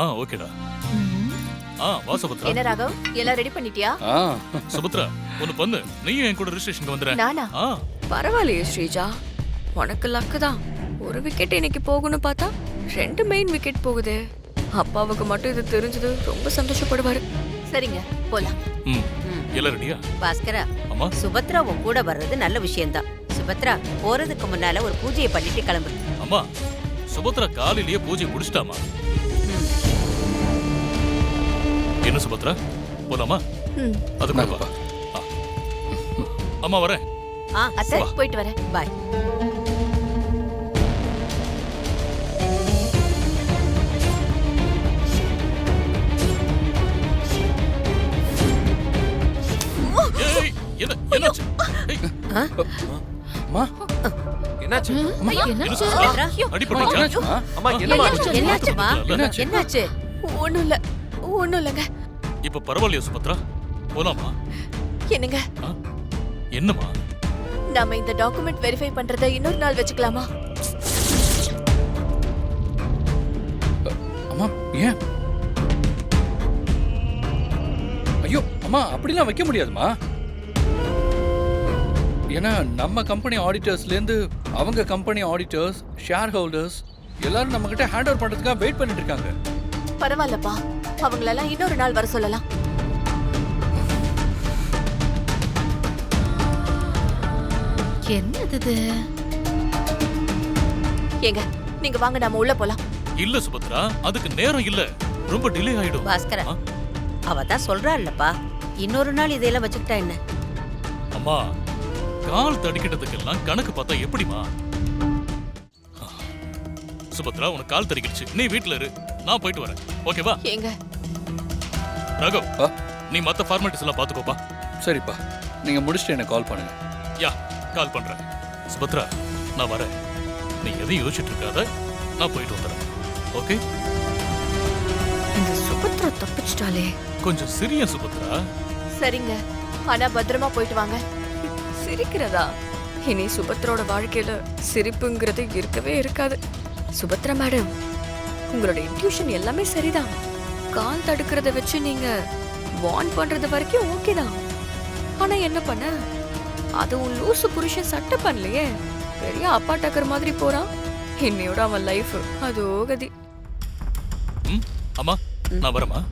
ஓகேடா. ம். வா சுபத்ரா. என்ன ராகவ், எல்லாம் ரெடி பண்ணிட்டியா? ஆ சுபத்ரா ஒன்னு பண்ணு, நீயும் என் கூட ரிஜிஸ்ட்ரேஷனுக்கு வந்துற. நானா? ஆ பரவாயில்லையே ஸ்ரீஜா, உனக்கு லக்கு தான். ஒரு விக்கெட் இன்னைக்கு போகும்னு பார்த்தா 2 மெயின் விக்கெட் போகுதே. அப்பாவுக்கு மட்டும் இது தெரிஞ்சது ரொம்ப சந்தோஷப்படுவாரு. சரிங்க, போலாம். ம் எல்லாம் ரெடியா? பாஸ்கரா, அம்மா சுபத்ரா உன் கூட வர்றது நல்ல விஷயம்தான். சுபத்ரா, போறதுக்கு முன்னால ஒரு பூஜையை பண்ணிட்டு கிளம்பு. அம்மா சுபத்ரா காலையிலேயே பூஜை முடிச்சிட்டாமா. என்ன சுபத்ரா போலாமா? ம். அது கொடுப்பா. அம்மா வரேன். அத்தை, போயிட்டு வரேன். பாய். ஏய், என்னாச்சு? ஏய், அம்மா என்னாச்சு? என்ன சுபத்ரா? அடிபட்டுச்சா? என்னாச்சுமா? அம்மா என்னம்மா ஆச்சு? என்னாச்சுமா? என்னாச்சு? என்னாச்சு? ஒண்ணும் இல்லைங்க. இப்ப பரவாயில்லையா சுபத்ரா? போலாமா? என்னங்க, என்னம்மா? நாம இந்த டாக்குமெண்ட் வெரிஃபை பண்றதை இன்னொரு நாள் வச்சுக்கலாமா? அம்மா ஏன்? ஐயோ அம்மா, அப்படிலாம் வைக்க முடியாதுமா. ஏன்னா நம்ம கம்பெனி ஆடிட்டர்ஸ்லேருந்து அவங்க கம்பெனி ஆடிட்டர்ஸ், ஷேர் ஹோல்டர்ஸ் எல்லாரும் நம்ம கிட்ட ஹேண்ட் ஓவர் பண்றதுக்காக வெயிட் பண்ணிட்டு இருக்காங்க. பரவாயில்லப்பா, அவங்களெல்லாம் இன்னொரு நாள் வர சொல்லலாம். என்னது இது? ஏங்க, நீங்க வாங்க, நாம உள்ள போலாம். இல்ல சுபத்ரா, அதுக்கு நேரம் இல்ல. ரொம்ப டிலே ஆயிடும். பாஸ்கரா, ஆ? அவ தான் சொல்றாள்லப்பா, இன்னொரு நாள் இதையெல்லாம் வச்சுக்கிட்டா என்ன? அம்மா கால் தடிக்கிட்டதுக்கெல்லாம் கணக்கு பார்த்தா எப்படிமா? சுபத்ரா உனக்கு கால் தடிக்கிடுச்சு, நீ வீட்ல இரு, நான் போயிட்டு வரேன். ஓகேவா? ஏங்க, ராகவ், ஆ? நீ மத்த ஃபார்மாலிட்டிஸ் எல்லாம் பாத்துக்கோப்பா. சரிப்பா, நீங்க முடிச்சுட்டு எனக்கு கால் பண்ணுங்க. யா, கால் பண்றேன். சுபத்ரா நான் வரேன், நீ எதையும் யோசிச்சுட்டு இருக்காத, நான் போயிட்டு வந்துடுறேன். ஓகே? இந்த சுபத்ரா தப்பிச்சிட்டாலே. கொஞ்சம் சிறிய சுபத்ரா. சரிங்க, ஆனா பத்திரமா போயிட்டு வாங்க. சிரிக்கிறதா? இனி சுபத்ரோட வாழ்க்கையில சிரிப்புங்கிறது இருக்கவே இருக்காது. சுபத்ரா மேடம், உங்களோட இன்ட்யூஷன் எல்லாமே சரிதான். கால் தடுக்கிறத வச்சு நீங்க வார்ன் பண்றது வரைக்கும் ஓகே தான். ஆனா என்ன பண்ண, அதுவும் லூசு புருஷன் சட்டை பண்ணலையே. பெரிய அப்பா டக்கர் மாதிரி போறான். இன்னையோட அவன் லைஃப் அதோ கதி. அம்மா நான் வரேம்மா.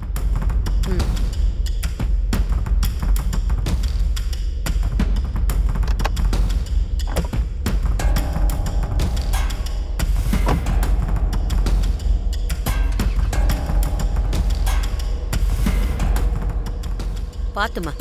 பாத்துமா,